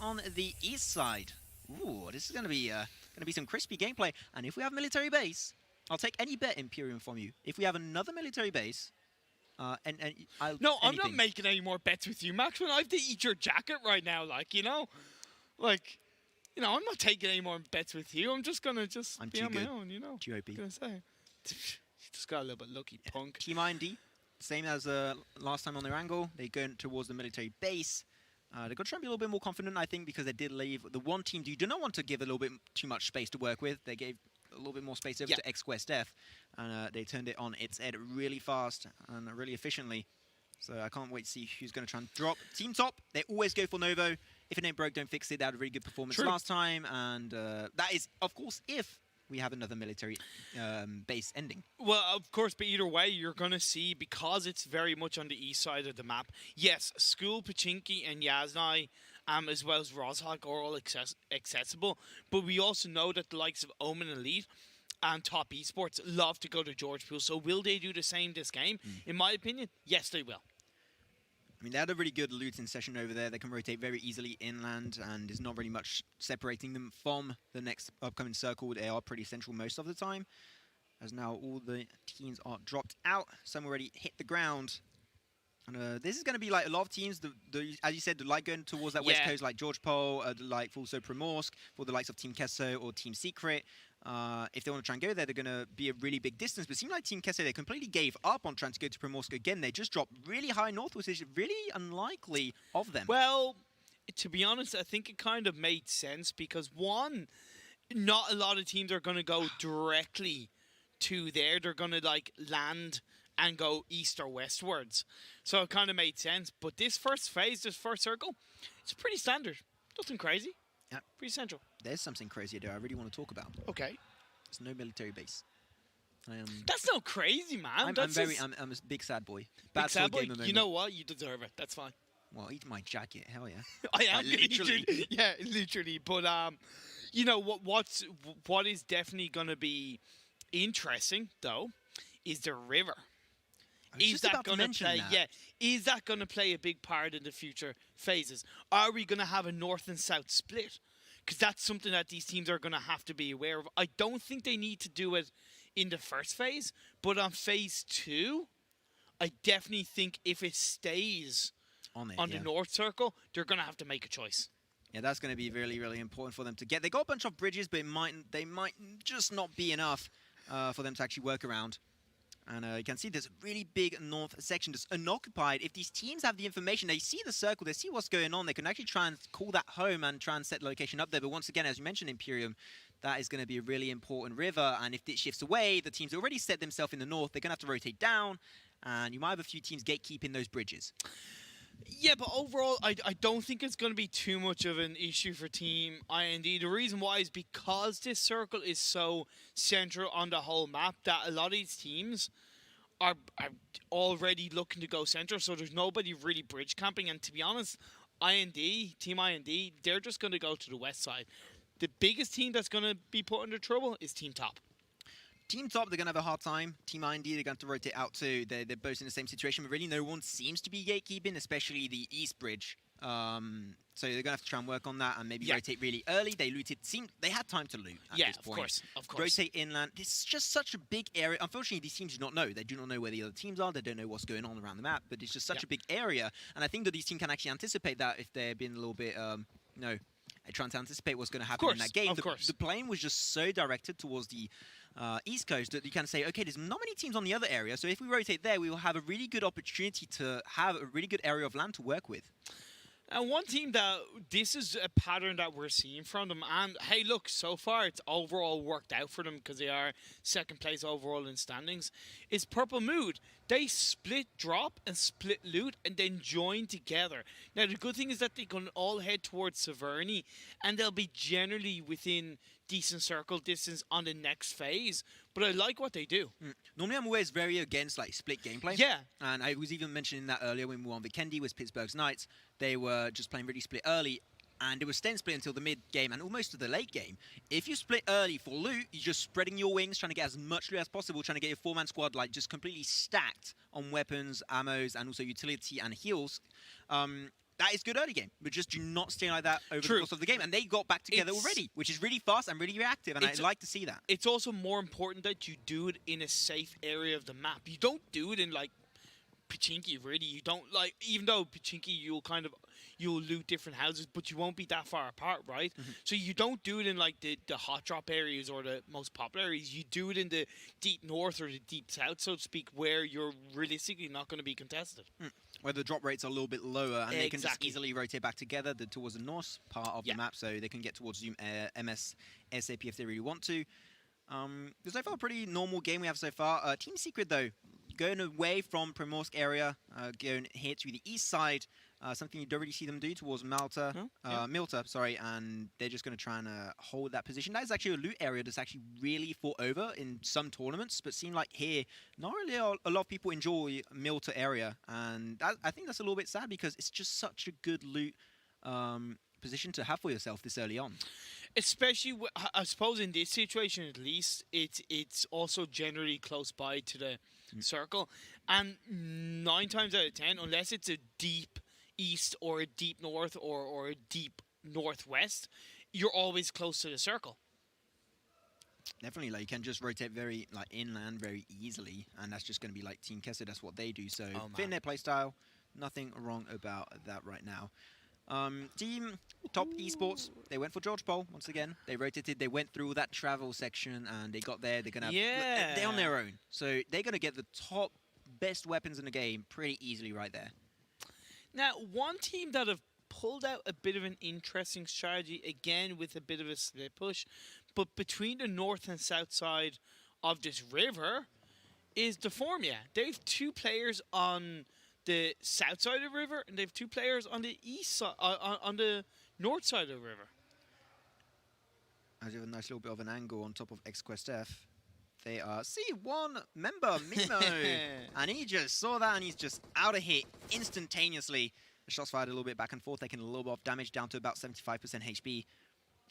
on the east side. Ooh, this is going to be some crispy gameplay. And if we have military base, I'll take any bet, Imperium, from you. If we have another military base, and I'll No, I'm anything. not making any more bets with you, Maxwell. I have to eat your jacket right now, like, you know? Like, you know, I'm not taking any more bets with you. I'm just going to be on my own, you know? Too OP. I'm going to say. You just got a little bit lucky, punk. TeamIND, same as last time on their angle. They go towards the military base. They've got to try and be a little bit more confident, I think, because they did leave the one team you do not want to give a little bit too much space to work with. They gave a little bit more space over to XQF, and they turned it on its head really fast and really efficiently. So I can't wait to see who's going to try and drop. Team top, they always go for Novo. If it ain't broke, don't fix it. They had a really good performance last time, and that is, of course, if we have another military base ending. Well, of course, but either way, you're going to see, because it's very much on the east side of the map, yes, School, Pachinki, and Yaznai, as well as Rozhok, are all accessible, but we also know that the likes of Omen Elite and Top Esports love to go to George Pool, so will they do the same this game? In my opinion, yes, they will. I mean, they had a really good looting session over there. They can rotate very easily inland, and there's not really much separating them from the next upcoming circle. They are pretty central most of the time, as now all the teams are dropped out. Some already hit the ground. And this is going to be like a lot of teams, as you said, the like going towards that west coast, like George Pole, like also Primorsk, for the likes of Team Kesso or Team Secret. If they want to try and go there, they're going to be a really big distance. But it seemed like Team Kesso, they completely gave up on trying to go to Primorsk again. They just dropped really high north, which is really unlikely of them. Well, to be honest, I think it kind of made sense because, one, not a lot of teams are going to go directly to there. They're going to, like, land and go east or westwards. So it kind of made sense. But this first phase, this first circle, it's pretty standard. Nothing crazy. Yeah. Pretty central. There's something crazy there I really want to talk about. Okay. There's no military base. That's not crazy, man. I'm a big sad boy. Big sad boy. You know what? You deserve it. That's fine. Well, eat my jacket. Hell yeah. I am like, literally. Yeah, literally. But you know what is definitely going to be interesting though is the river. Is that going to play? Yeah. Is that going to play a big part in the future phases? Are we going to have a north and south split? Because that's something that these teams are going to have to be aware of. I don't think they need to do it in the first phase, but on phase 2, I definitely think if it stays on the north circle, they're going to have to make a choice. Yeah, that's going to be really, really important for them to get. They got a bunch of bridges, but they might just not be enough for them to actually work around. And you can see there's a really big north section that's unoccupied. If these teams have the information, they see the circle, they see what's going on, they can actually try and call that home and try and set the location up there. But once again, as you mentioned, Imperium, that is going to be a really important river. And if it shifts away, the teams already set themselves in the north. They're going to have to rotate down. And you might have a few teams gatekeeping those bridges. Yeah, but overall, I don't think it's going to be too much of an issue for Team IND. The reason why is because this circle is so central on the whole map that a lot of these teams are already looking to go central, so there's nobody really bridge camping. And to be honest, Team IND, they're just going to go to the west side. The biggest team that's going to be put under trouble is Team Top. Team Top, they're going to have a hard time. Team IND, they're going to rotate out too. They're both in the same situation, but really no one seems to be gatekeeping, especially the East Bridge. So they're going to have to try and work on that and maybe rotate really early. They looted. They had time to loot at this point. Of course. Rotate inland. It's just such a big area. Unfortunately, these teams do not know. They do not know where the other teams are. They don't know what's going on around the map. But it's just such a big area. And I think that these teams can actually anticipate that if they're being a little bit, trying to anticipate what's going to happen in that game. The plane was just so directed towards the East Coast that you can say, okay, there's not many teams on the other area. So if we rotate there, we will have a really good opportunity to have a really good area of land to work with. And one team that this is a pattern that we're seeing from them, and hey, look, so far it's overall worked out for them because they are second place overall in standings, is Purple Mood. They split drop and split loot and then join together. Now, the good thing is that they can all head towards Severny and they'll be generally within decent circle distance on the next phase, but I like what they do. Normally I'm always very against like split gameplay. Yeah. And I was even mentioning that earlier when we were on Vikendi with Pittsburgh's Knights. They were just playing really split early, and they were staying split until the mid-game and almost to the late game. If you split early for loot, you're just spreading your wings, trying to get as much loot as possible, trying to get your four-man squad like just completely stacked on weapons, ammos, and also utility and heals. that is good early game, but just do not stay like that over the course of the game. And they got back together already, which is really fast and really reactive, and I like to see that. It's also more important that you do it in a safe area of the map. You don't do it in, like, Pachinki, really. You don't, like, even though Pachinki, you'll loot different houses, but you won't be that far apart, right? So you don't do it in, like, the hot drop areas or the most popular areas. You do it in the deep north or the deep south, so to speak, where you're realistically not going to be contested. Where the drop rates are a little bit lower, and they can just easily rotate back together towards the north part of the map, so they can get towards Zoom MS SAP if they really want to. So far, a pretty normal game we have so far. Team Secret, though, going away from Primorsk area, going here to the east side, something you don't really see them do towards Milta, and they're just going to try and hold that position. That is actually a loot area that's actually really fought over in some tournaments, but seemed like here, not really a lot of people enjoy Milta area, and I think that's a little bit sad because it's just such a good loot position to have for yourself this early on. Especially, I suppose, in this situation at least, it's also generally close by to the circle, and 9 times out of 10, unless it's a deep east or a deep north or a deep northwest, you're always close to the circle. Definitely, like, you can just rotate very inland very easily, and that's just going to be like Team Kessler. That's what they do. So fit in their playstyle, nothing wrong about that right now. Team Top Esports, they went for George Pole once again. They rotated, they went through that travel section, and they got there. They're gonna they're on their own, so they're gonna get the top best weapons in the game pretty easily right there. Now, one team that have pulled out a bit of an interesting strategy, again with a bit of a slip push, but between the north and south side of this river, is DEFORMIA. They have 2 players on the south side of the river, and they have 2 players on the east side, on the north side of the river. As you have a nice little bit of an angle on top of XQF. They are C1 member, Mimo. And he just saw that, and he's just out of hit instantaneously. The shots fired a little bit back and forth, taking a little bit of damage down to about 75% HP.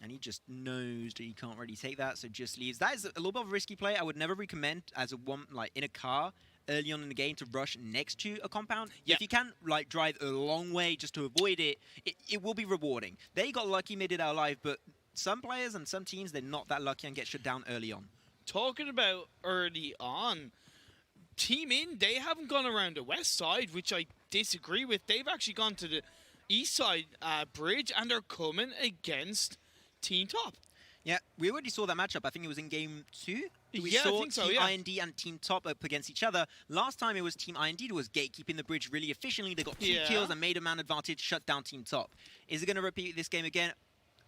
And he just knows that he can't really take that, so just leaves. That is a little bit of a risky play. I would never recommend as a one, like, in a car early on in the game to rush next to a compound. If you can, like, drive a long way just to avoid it, it will be rewarding. They got lucky, made it out alive, but some players and some teams, they're not that lucky and get shut down early on. Talking about early on, TeamIND, they haven't gone around the west side, which I disagree with. They've actually gone to the east side bridge, and they're coming against Team Top. Yeah, we already saw that matchup. I think it was in game 2. We I saw think so, TeamIND and Team Top up against each other. Last time it was TeamIND who was gatekeeping the bridge really efficiently. They got 2 kills and made a man advantage, shut down Team Top. Is it going to repeat this game again?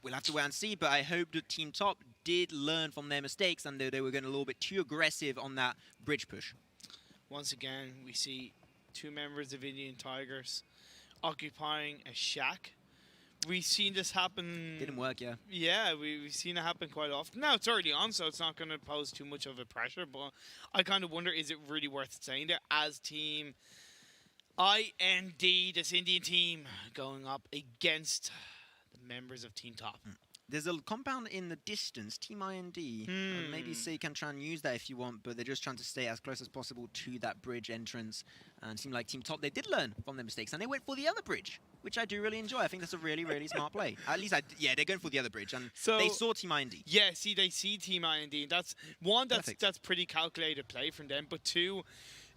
We'll have to wait and see, but I hope that Team Top did learn from their mistakes and they were going a little bit too aggressive on that bridge push. Once again, we see 2 members of Indian Tigers occupying a shack. We've seen this happen. Didn't work, yeah. Yeah, we've seen it happen quite often. Now, it's early on, so it's not going to pose too much of a pressure, but I kind of wonder, is it really worth saying there as Team IND, this Indian team, going up against the members of Team Top? There's a compound in the distance, TeamIND. Maybe say you can try and use that if you want, but they're just trying to stay as close as possible to that bridge entrance. And it seemed like Team Top, they did learn from their mistakes, and they went for the other bridge, which I do really enjoy. I think that's a really, really smart play. At least, they're going for the other bridge, and so, they saw TeamIND. Yeah, see, they see TeamIND, and that's one, that's pretty calculated play from them, but 2,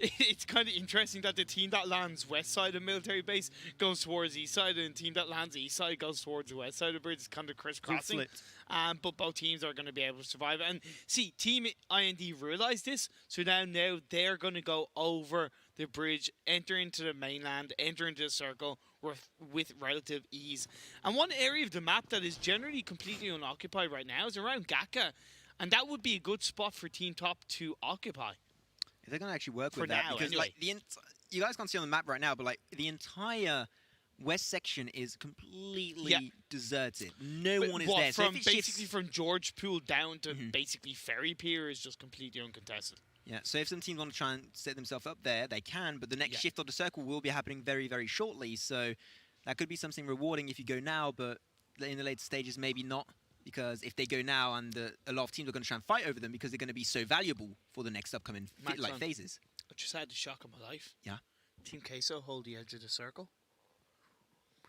it's kind of interesting that the team that lands west side of military base goes towards east side, and the team that lands east side goes towards the west side of the bridge. It's kind of crisscrossing. But both teams are going to be able to survive. And see, Team IND realized this, so now they're going to go over the bridge, enter into the mainland, enter into the circle with relative ease. And one area of the map that is generally completely unoccupied right now is around Gaka, and that would be a good spot for Team Top to occupy. They're going to actually work with that because, like, you guys can't see on the map right now, but, like, the entire west section is completely deserted. No one is there. So basically from George Pool down to basically Ferry Pier is just completely uncontested. Yeah, so if some teams want to try and set themselves up there, they can, but the next shift of the circle will be happening very, very shortly, so that could be something rewarding if you go now, but in the later stages, maybe not. Because if they go now, and a lot of teams are going to try and fight over them because they're going to be so valuable for the next upcoming phases. I just had the shock of my life. Yeah. Team Queso hold the edge of the circle.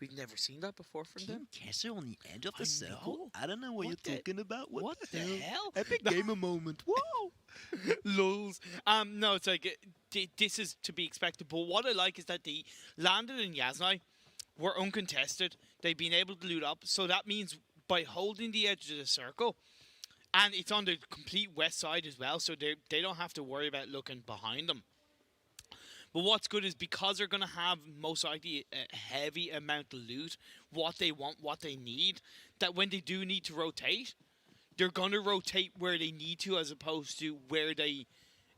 We've never seen that before from them. Kessler on the edge of the circle? know. I don't know what you're talking about. What the hell? Epic gamer moment. Whoa! Lulz. No, it's like, this is to be expected. But what I like is that they landed in Yasnai, were uncontested. They've been able to loot up. So that means by holding the edge of the circle, and it's on the complete west side as well, so they don't have to worry about looking behind them. But what's good is because they're going to have most likely a heavy amount of loot, what they want, what they need, that when they do need to rotate, they're going to rotate where they need to as opposed to where they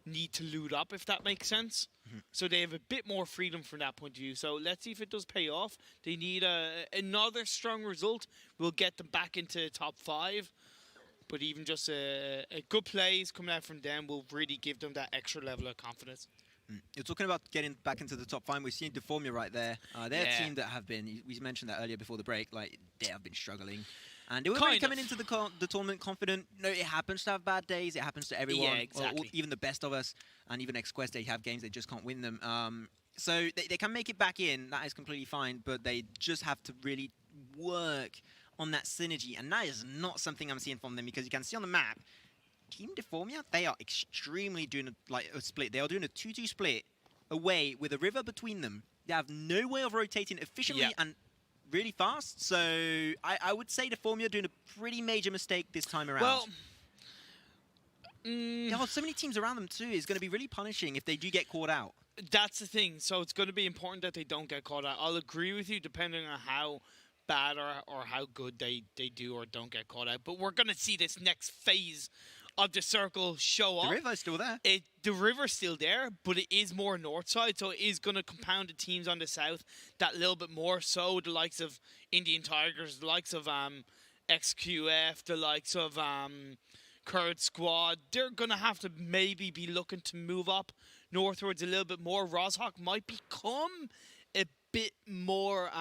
need to loot up, if that makes sense. So they have a bit more freedom from that point of view. So let's see if it does pay off. They need another strong result. We'll get them back into top 5. But even just a good plays coming out from them will really give them that extra level of confidence. You're talking about getting back into the top 5. We've seen DEFORMIA right there. They're a team that have been, we mentioned that earlier before the break, like they have been struggling. And they were really coming into the tournament confident. No, it happens to have bad days. It happens to everyone. Yeah, exactly. Or even the best of us. And even XQF, they have games they just can't win them. So they can make it back in. That is completely fine. But they just have to really work on that synergy. And that is not something I'm seeing from them, because you can see on the map, Team DEFORMIA, they are extremely doing a split. They are doing a 2-2 split away with a river between them. They have no way of rotating efficiently and really fast. So I would say DEFORMIA are doing a pretty major mistake this time around. Well, there are so many teams around them too. It's going to be really punishing if they do get caught out. That's the thing. So it's going to be important that they don't get caught out. I'll agree with you depending on how bad or how good they do or don't get caught out. But we're going to see this next phase of the circle show up. The river's still there. The river's still there, but it is more north side, so it is going to compound the teams on the south that little bit more. So the likes of Indian Tigers, the likes of XQF, the likes of KURD squad, they're going to have to maybe be looking to move up northwards a little bit more. Rozhok might become a bit more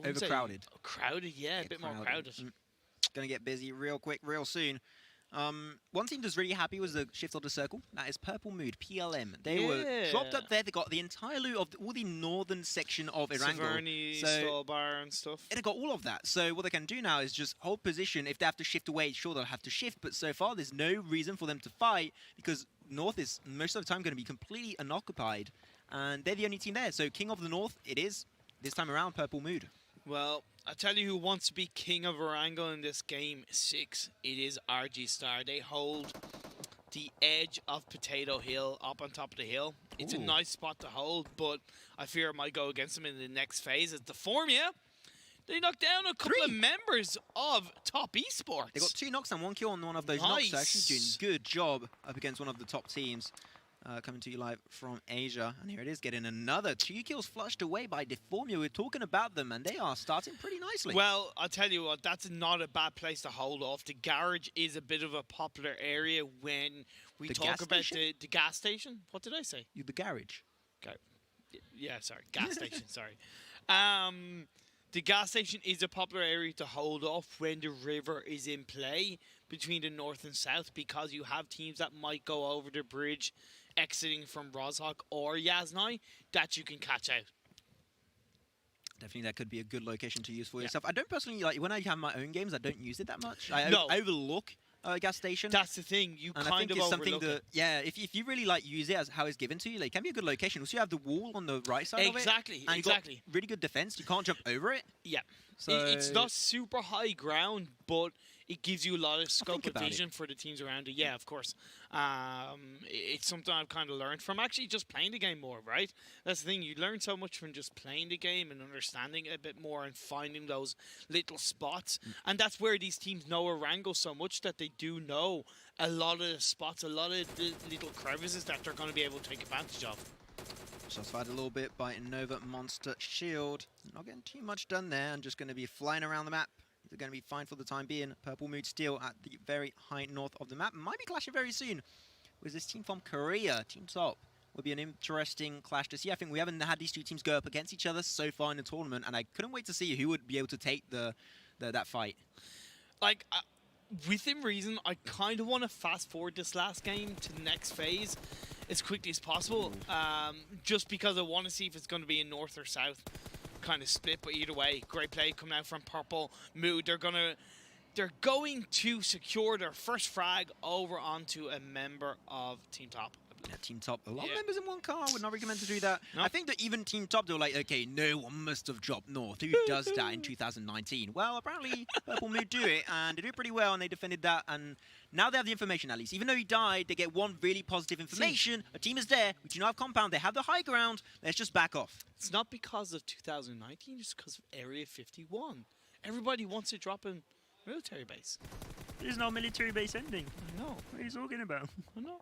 overcrowded. Crowded, yeah, a bit more crowded. Going to get busy real quick, real soon. One team that's really happy was the shift of the circle. That is Purple Mood, PLM. They were dropped up there. They got the entire loot of all the northern section of Erangel. Severny, Stolbar and stuff. They got all of that. So what they can do now is just hold position. If they have to shift away, sure, they'll have to shift. But so far, there's no reason for them to fight because North is most of the time going to be completely unoccupied. And they're the only team there. So King of the North, it is. This time around, Purple Mood. Well, I tell you who wants to be king of Erangel in this game 6. It is RGStar. They hold the edge of Potato Hill up on top of the hill. It's a nice spot to hold, but I fear it might go against them in the next phase. As DEFORMIA, they knocked down a couple of members of Top Esports. They got 2 knocks and 1 kill on one of those knocks. So actually doing a good job up against one of the top teams. Coming to you live from Asia. And here it is, getting another 2 kills flushed away by DEFORMIA. We're talking about them, and they are starting pretty nicely. Well, I'll tell you what, that's not a bad place to hold off. The garage is a bit of a popular area when we talk about the gas station. What did I say? The garage. Okay. Yeah, sorry. Gas station, sorry. The gas station is a popular area to hold off when the river is in play between the north and south, because you have teams that might go over the bridge exiting from Rozhok or Yasnai that you can catch out. Definitely, that could be a good location to use for yourself. I don't personally, like, when I have my own games, I don't use it that much. I overlook a gas station. That's the thing. You and kind of overlook it. Yeah, if you really, like, use it as how it's given to you, like, it can be a good location. Also, you have the wall on the right side of it. Exactly, and you've got really good defense. You can't jump over it. Yeah. So it's not super high ground, but it gives you a lot of scope of vision for the teams around it. Yeah, of course. It's something I've kind of learned from actually just playing the game more, right? That's the thing. You learn so much from just playing the game and understanding it a bit more and finding those little spots. And that's where these teams know Erangel so much that they do know a lot of the spots, a lot of the little crevices that they're going to be able to take advantage of. Shots fired a little bit by Nova Monster Shield. Not getting too much done there, and just going to be flying around the map. They're going to be fine for the time being. Purple Mood still at the very high north of the map. Might be clashing very soon with this team from Korea. Team Top will be an interesting clash to see. I think we haven't had these 2 teams go up against each other so far in the tournament, and I couldn't wait to see who would be able to take that fight. Like, within reason, I kind of want to fast forward this last game to the next phase as quickly as possible, just because I want to see if it's going to be in north or south. kind of split, but either way, great play coming out from Purple Mood. They're going to secure their first frag over onto a member of Team Top. Yeah, Team Top, a lot of members in one car. Would not recommend to do that. Nope. I think that even Team Top, they were like, okay, no one must have dropped North. Who does that in 2019? Well, apparently Purple Mood do it, and they do pretty well, and they defended that, and now they have the information at least. Even though he died, they get one really positive information. A team is there. We do not have compound. They have the high ground. Let's just back off. It's not because of 2019, it's because of Area 51. Everybody wants to drop a military base. There's no military base ending. I know. What are you talking about? I know.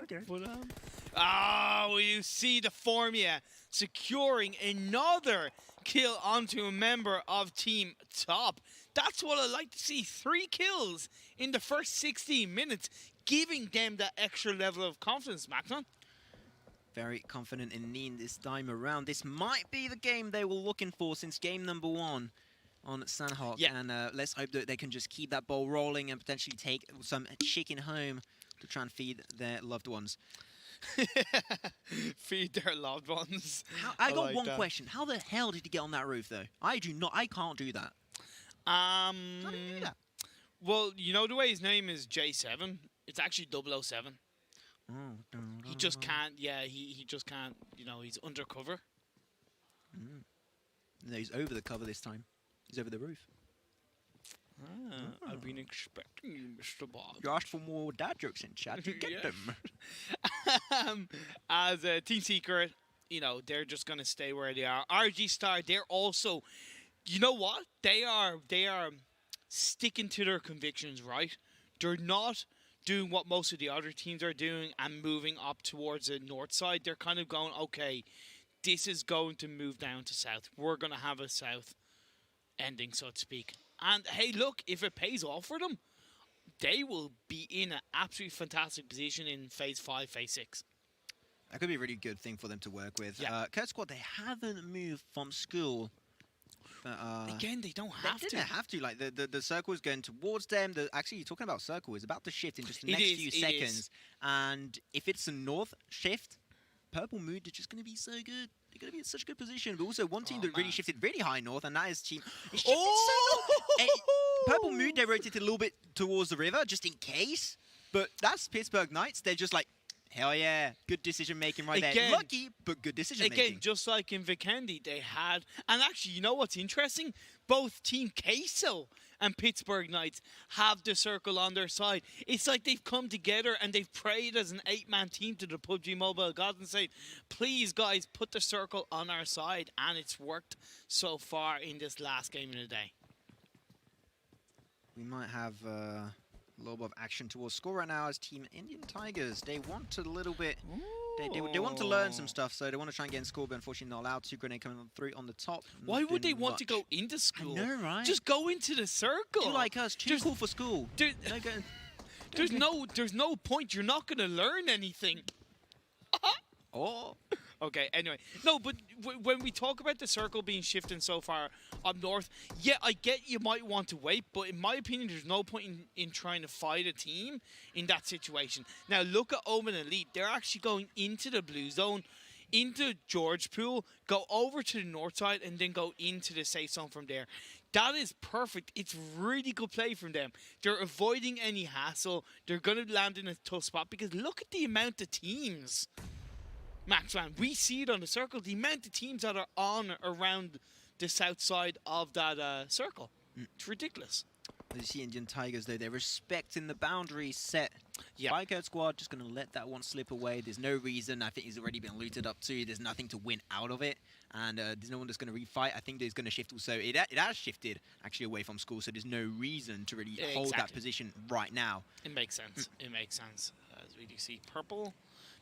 Okay. But, you see DEFORMIA securing another kill onto a member of Team Top. That's what I like to see. 3 kills in the first 16 minutes, giving them that extra level of confidence, Macron. Very confident in Neen this time around. This might be the game they were looking for since game number 1. On Sanhok, yeah. And let's hope that they can just keep that ball rolling and potentially take some chicken home to try and feed their loved ones. Feed their loved ones. I got like one question. How the hell did he get on that roof, though? I can't do that. How did he do that? Well, you know the way his name is J7? It's actually 007. He just can't, he just can't, he's undercover. No, he's over the cover this time. He's over the roof. I've been expecting you, Mr. Bob. You asked for more dad jokes in chat. You get them. As a Team Secret, they're just going to stay where they are. RGStar, they're also, you know what? They are sticking to their convictions, right? They're not doing what most of the other teams are doing and moving up towards the north side. They're kind of going, okay, this is going to move down to south. We're going to have a south ending, so to speak. And hey, look, if it pays off for them, they will be in an absolutely fantastic position in Phase 5, Phase 6. That could be a really good thing for them to work with. Yeah. KURD Squad, they haven't moved from school. But, again, they don't have to. They didn't have to. Like, the circle is going towards them. Actually, talking about circle, is about to shift in just the next few seconds. And if it's a north shift, Purple Mood are just going to be so good. They're going to be in such a good position. But also one team that really shifted really high north, and that is Team... So Purple Mood, they rotated a little bit towards the river, just in case. But that's Pittsburgh Knights. They're just like, hell yeah, good decision-making right there. Lucky, but good decision-making. Again, just like in Vikendi, they had... And actually, you know what's interesting? Both Team Queso and Pittsburgh Knights have the circle on their side. It's like they've come together and they've prayed as an 8-man team to the PUBG Mobile gods and said, please, guys, put the circle on our side. And it's worked so far in this last game of the day. We might have a little bit of action towards score right now as Team Indian Tigers. They want a little bit... They want to learn some stuff, so they want to try and get in score, but unfortunately not allowed to. Grenade coming through on the top. Why would they want to go into school? I know, right? Just go into the circle. Do like us, too cool for school. There's no point. You're not going to learn anything. Oh. Okay, anyway. No, but when we talk about the circle being shifted so far up north, yeah, I get you might want to wait, but in my opinion, there's no point in trying to fight a team in that situation. Now, look at Omen Elite. They're actually going into the blue zone, into George Pool, go over to the north side, and then go into the safe zone from there. That is perfect. It's really good play from them. They're avoiding any hassle. They're going to land in a tough spot because look at the amount of teams. Maxland, we see it on the circle, the amount of teams that are on around the south side of that circle. It's ridiculous. As you see Indian Tigers, though, they're respecting the boundary set by KURD Squad, just going to let that one slip away. There's no reason. I think he's already been looted up too. There's nothing to win out of it. And there's no one that's going to refight. I think there's going to shift also. It has shifted actually away from school, so there's no reason to really hold that position right now. It makes sense. It makes sense. As we do see Purple.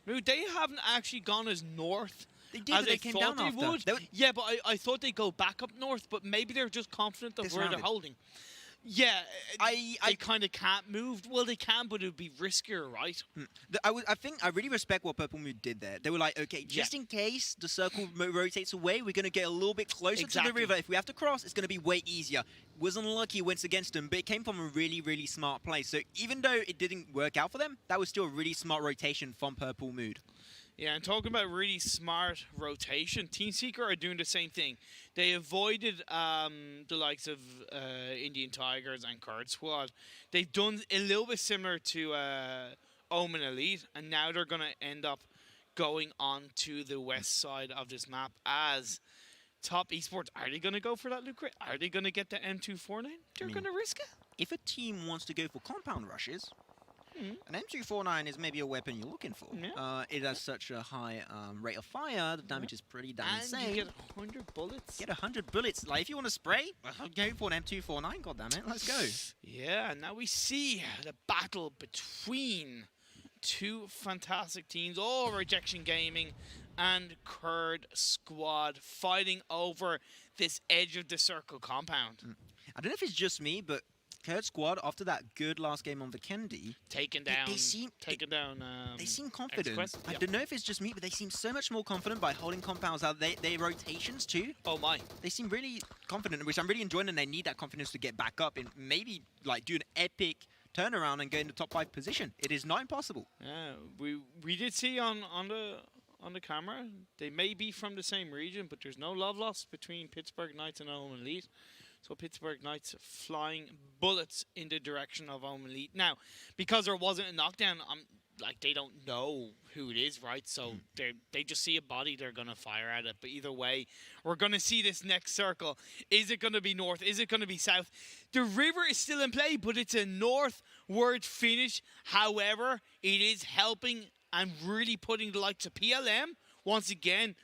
They haven't actually gone as north they did, as they came down they after. would. Yeah, but I thought they'd go back up north, but maybe they're just confident of where they're holding. Yeah, I kind of can't move. Well, they can, but it would be riskier, right? I think I really respect what Purple Mood did there. They were like, okay, just in case the circle rotates away, we're going to get a little bit closer to the river. If we have to cross, it's going to be way easier. Was unlucky, went against them, but it came from a really, really smart place. So even though it didn't work out for them, that was still a really smart rotation from Purple Mood. Yeah, and talking about really smart rotation, Team Secret are doing the same thing. They avoided the likes of Indian Tigers and KURD Squad. They've done a little bit similar to Omen Elite, and now they're going to end up going on to the west side of this map as Top Esports. Are they going to go for that loot crate? Are they going to get the M249? They're going to risk it. If a team wants to go for compound rushes, an M249 is maybe a weapon you're looking for. Yeah. It has such a high rate of fire. The damage is pretty damn insane. And you get 100 bullets. Get 100 bullets. Like, if you want to spray, go for an M249. God damn it, let's go. Yeah, now we see the battle between two fantastic teams, Rejection Gaming and KURD Squad, fighting over this edge of the circle compound. I don't know if it's just me, but KURD Squad, after that good last game on the Kennedy, they seem confident. I don't know if it's just me, but they seem so much more confident by holding compounds out. They rotations too. Oh my! They seem really confident, which I'm really enjoying, and they need that confidence to get back up and maybe like do an epic turnaround and get in the top 5 position. It is not impossible. Yeah, we did see on the camera they may be from the same region, but there's no love lost between Pittsburgh Knights and Omen Elite. So Pittsburgh Knights flying bullets in the direction of Omen Elite. Now, because there wasn't a knockdown, like they don't know who it is, right? So they just see a body, they're gonna fire at it. But either way, we're gonna see this next circle. Is it gonna be north? Is it gonna be south? The river is still in play, but it's a northward finish. However, it is helping and really putting the likes of PLM once again,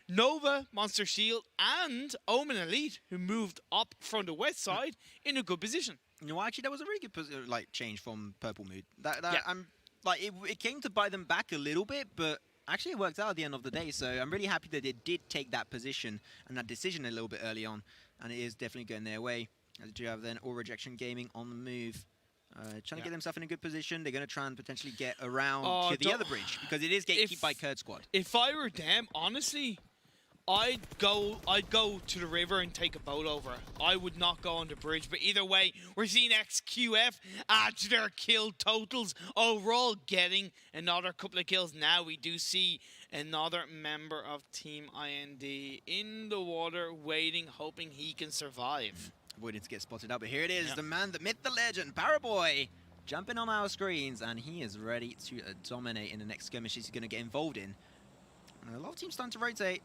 Nova, Monster Shield, and Omen Elite, who moved up from the west side, in a good position. You know, actually, that was a really good change from Purple Mood. It came to bite them back a little bit, but actually it worked out at the end of the day. So I'm really happy that they did take that position and that decision a little bit early on, and it is definitely going their way. As you have then Rejection Gaming on the move. Trying to get themselves in a good position. They're going to try and potentially get around to the other bridge, because it is gatekept by KURD Squad. If I were them, honestly, I'd go to the river and take a boat over. I would not go on the bridge. But either way, we're seeing XQF add to their kill totals overall, getting another couple of kills. Now we do see another member of TeamIND in the water, waiting, hoping he can survive. Avoiding to get spotted out, but here it is, the man, the myth, the legend, Paraboy, jumping on our screens, and he is ready to dominate in the next skirmish he's going to get involved in. And a lot of teams starting to rotate.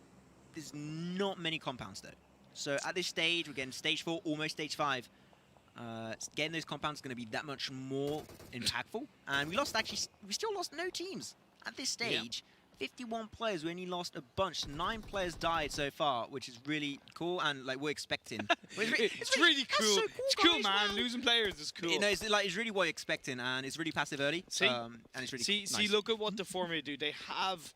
There's not many compounds though. So at this stage, we're getting stage 4, almost stage 5. Getting those compounds is going to be that much more impactful. And we still lost no teams at this stage. 51 players, we only lost a bunch. 9 players died so far, which is really cool, and like we're expecting. It's really cool. So cool. It's cool, man. Losing players is cool. You know, it's really what you're expecting, and it's really passive early. See, and it's really nice. See, look at what DEFORMIA do. They have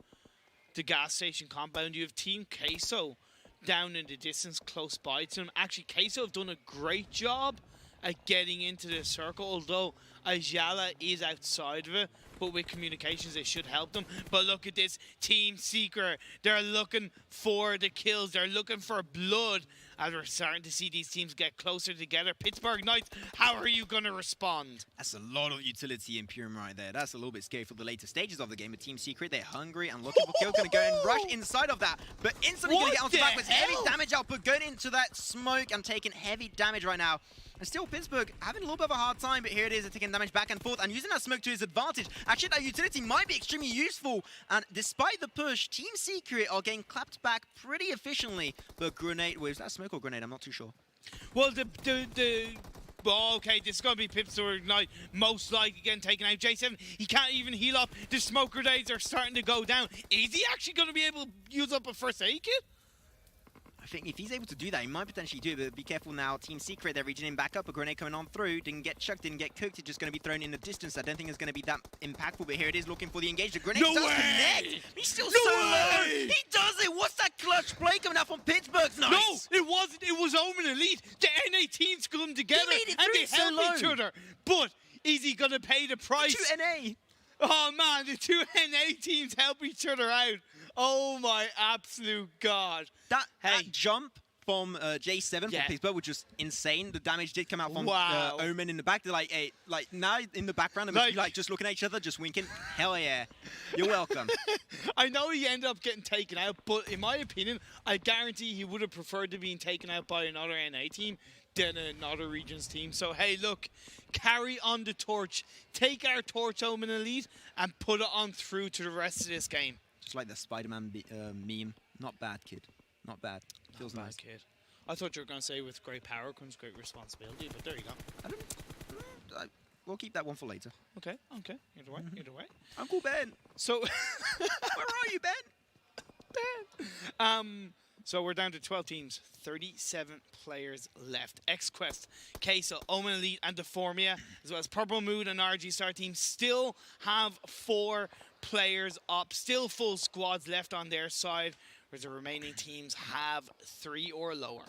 the gas station compound. You have Team Queso down in the distance close by to them. Actually, Queso have done a great job at getting into the circle, although Ayala is outside of it. But with communications, they should help them. But look at this Team Secret. They're looking for the kills. They're looking for blood. As we're starting to see these teams get closer together. Pittsburgh Knights, how are you going to respond? That's a lot of utility in Purim right there. That's a little bit scary for the later stages of the game. With Team Secret, they're hungry and looking for kills. Going to go and rush inside of that. But instantly going to get onto back with heavy damage output. Going into that smoke and taking heavy damage right now. And still, Pittsburgh having a little bit of a hard time, but here it is, they're taking damage back and forth and using that smoke to his advantage. Actually, that utility might be extremely useful. And despite the push, Team Secret are getting clapped back pretty efficiently. But grenade, was that smoke or grenade? I'm not too sure. Well, okay, this is going to be Pittsburgh Knight, most likely getting taken out. J7, he can't even heal up. The smoke grenades are starting to go down. Is he actually going to be able to use up a first aid kit? I think if he's able to do that, he might potentially do it, but be careful now. Team Secret, they're reaching him back up. A grenade coming on through. Didn't get chucked, didn't get cooked. It's just going to be thrown in the distance. I don't think it's going to be that impactful, but here it is looking for the engage. The grenade does connect. He's still so low. He does it. What's that clutch play coming out from Pittsburgh? Nice. No, it wasn't. It was Omen Elite. The NA teams come together and they help each other. But is he going to pay the price? The 2 NA. Oh, man, the 2 NA teams help each other out. Oh, my absolute God. That jump from J7 from Pittsburgh was just insane. The damage did come out from Omen in the back. They're like, hey, like now in the background, they must be like just looking at each other, just winking. Hell yeah, you're welcome. I know he ended up getting taken out, but in my opinion, I guarantee he would have preferred to being taken out by another NA team than another regions team. So hey, look, carry on the torch. Take our torch, Omen Elite, and put it on through to the rest of this game. Just like the Spider-Man meme. Not bad, kid. Not bad. Feels nice. Kid. I thought you were going to say with great power comes great responsibility, but there you go. We'll keep that one for later. Okay. Either way. Uncle Ben. So, where are you, Ben? Ben. So we're down to 12 teams, 37 players left. XQF, Queso, Omen Elite, and DEFORMIA, as well as Purple Mood and RGStarTeam, still have 4 players up. Still full squads left on their side, whereas the remaining teams have 3 or lower.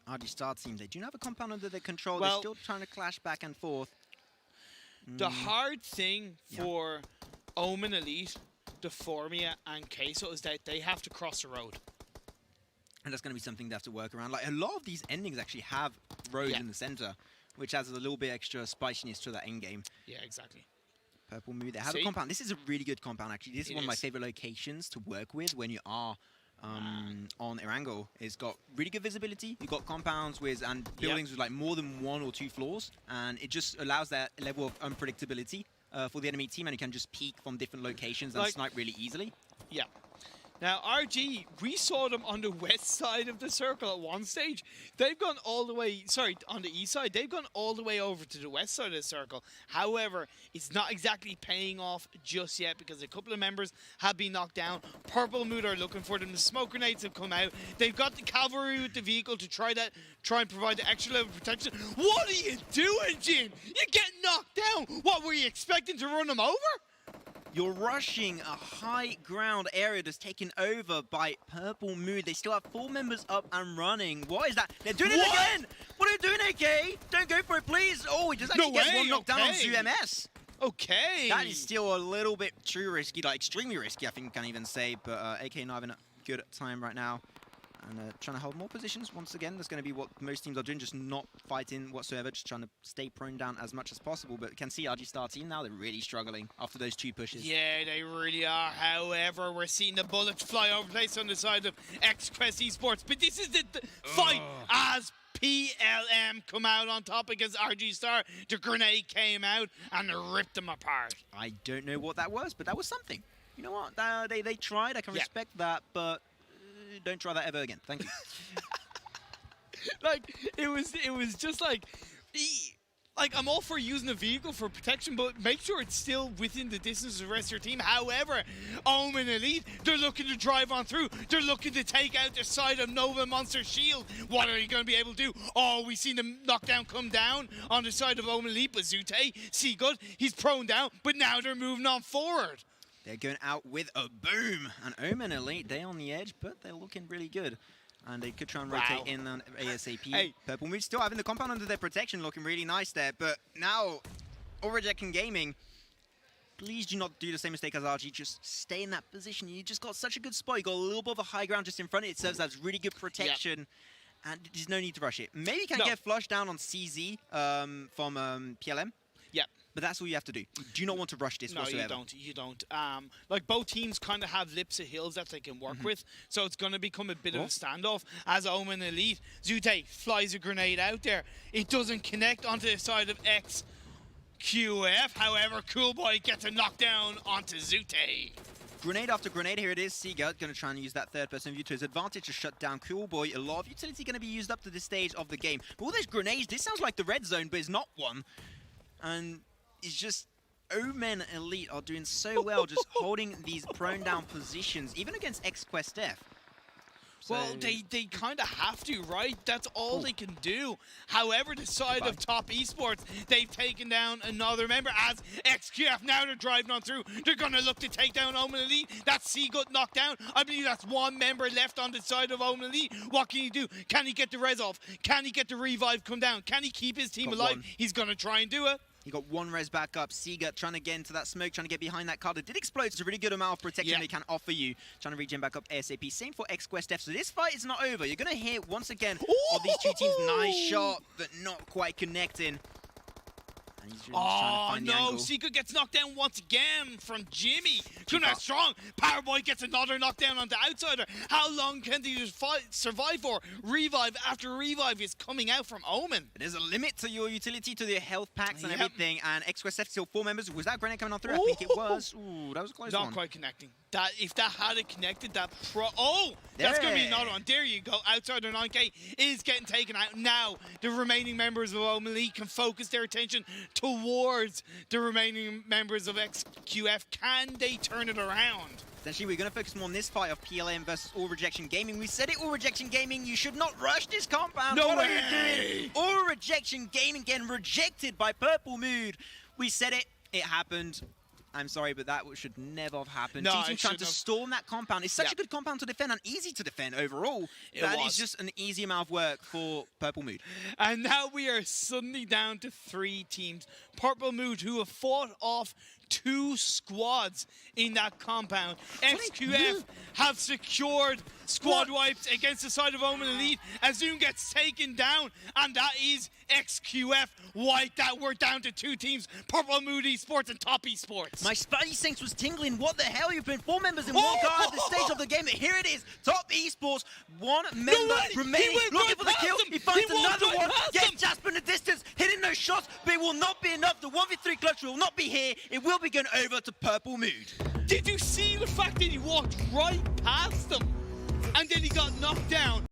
RGStarTeam, they do not have a compound under their control. Well, they're still trying to clash back and forth. The hard thing for Omen Elite, DEFORMIA, and Queso is that they have to cross the road. And that's going to be something they have to work around. Like, a lot of these endings actually have roads in the center, which adds a little bit extra spiciness to that end game. Yeah, exactly. Purple Mood, they have a compound. This is a really good compound, actually. This is one of my favorite locations to work with when you are on Erangel. It's got really good visibility. You've got compounds and buildings with like more than 1 or 2 floors, and it just allows that level of unpredictability for the enemy team, and you can just peek from different locations and snipe really easily. Yeah. Now, RG, we saw them on the west side of the circle at one stage. They've gone all the way, on the east side, they've gone all the way over to the west side of the circle. However, it's not exactly paying off just yet because a couple of members have been knocked down. Purple Mood are looking for them. The smoke grenades have come out. They've got the cavalry with the vehicle to try and provide the extra level of protection. What are you doing, Jin? You get knocked down. What, were you expecting to run them over? You're rushing a high ground area that's taken over by Purple Mood. They still have 4 members up and running. What is that? They're doing it again! What are you doing, AK? Don't go for it, please! Oh, he just actually gets one knockdown on ZMS. Okay. That is still a little bit too risky, like extremely risky, I think I can even say. But AK not having a good time right now. And trying to hold more positions once again. That's going to be what most teams are doing, just not fighting whatsoever, just trying to stay prone down as much as possible. But you can see RGStarTeam now, they're really struggling after those 2 pushes. Yeah, they really are. However, we're seeing the bullets fly over the place on the side of XQF Esports. But this is the fight as PLM come out on top against RGStar. The grenade came out and ripped them apart. I don't know what that was, but that was something. You know what? They tried. I can respect that, but don't try that ever again. Thank you. Like, it was just like I'm all for using the vehicle for protection, but make sure it's still within the distance of the rest of your team. However, Omen Elite, they're looking to drive on through. They're looking to take out the side of Nova Monster Shield. What are you going to be able to do? Oh, we've seen the knockdown come down on the side of Omen Elite, but Zute, see good, he's prone down, but now they're moving on forward. They're going out with a boom. And Omen Elite, they're on the edge, but they're looking really good. And they could try and rotate in on ASAP. Hey. Purple Mood still having the compound under their protection, looking really nice there. But now, Rejection Gaming, please do not do the same mistake as RG. Just stay in that position. You just got such a good spot. You got a little bit of a high ground just in front. It serves as really good protection. And there's no need to rush it. Maybe you can get flushed down on CZ from PLM. Yeah. But that's all you have to do. You do not want to rush this whatsoever. No, you don't. Like, both teams kind of have lips of hills that they can work with, so it's going to become a bit of a standoff. As Omen Elite, Zute flies a grenade out there. It doesn't connect onto the side of XQF. However, Cool Boy gets a knockdown onto Zute. Grenade after grenade, here it is. Seagut going to try and use that third-person view to his advantage to shut down Cool Boy. A lot of utility going to be used up to this stage of the game. But all those grenades, this sounds like the red zone, but it's not one. And it's just Omen Elite are doing so well, just holding these prone down positions, even against XQF. So well, they kind of have to, right? That's all they can do. However, the side of Top Esports, they've taken down another member as XQF. Now they're driving on through. They're going to look to take down Omen Elite. That's Seagut knocked down. I believe that's 1 member left on the side of Omen Elite. What can he do? Can he get the res off? Can he get the revive come down? Can he keep his team alive? He's going to try and do it. He got one res back up. Seagut trying to get into that smoke, trying to get behind that card. It did explode. It's a really good amount of protection they can offer you. Trying to regen back up ASAP. Same for XQF. So this fight is not over. You're going to hear once again of these two teams. Nice shot, but not quite connecting. And he's really trying to find the angle. Seagut gets knocked down once again from Jimmy. Coming out strong. Powerboy gets another knockdown on the outsider. How long can they just survive for? Revive after revive is coming out from Omen. There's a limit to your utility, to the health packs and everything. And XQF still 4 members. Was that grenade coming on through? I think it was. Ooh, that was a close one. Not quite connecting. That if that had it connected, that's going to be another one. There you go. Outsider 9K is getting taken out. Now the remaining members of Omen Elite can focus their attention towards the remaining members of XQF. Can they turn it around? Essentially, we're going to focus more on this fight of PLM versus All Rejection Gaming. We said it, All Rejection Gaming, you should not rush this compound. No what way! Are you doing? All Rejection Gaming getting rejected by Purple Mood. We said it, it happened. I'm sorry, but that should never have happened. No, Team trying to storm that compound. It's such a good compound to defend and easy to defend overall. That is just an easy amount of work for Purple Mood. And now we are suddenly down to 3 teams. Purple Mood, who have fought off 2 squads in that compound. XQF have secured squad wipes against the side of Omen Elite. Azun gets taken down, and that is XQF wiped out. We're down to 2 teams, Purple Mood Esports and Top Esports. My spidey sense was tingling. What the hell? You've been 4 members in one guard at this stage of the game. Here it is. Top Esports, 1 member remaining. Looking for the kill. He finds another one. Gets Jasper in the distance, hitting those shots, but it will not be enough. The 1v3 clutch will not be here. It will be going over to Purple Mood. Did you see the fact that he walked right past them? And then he got knocked down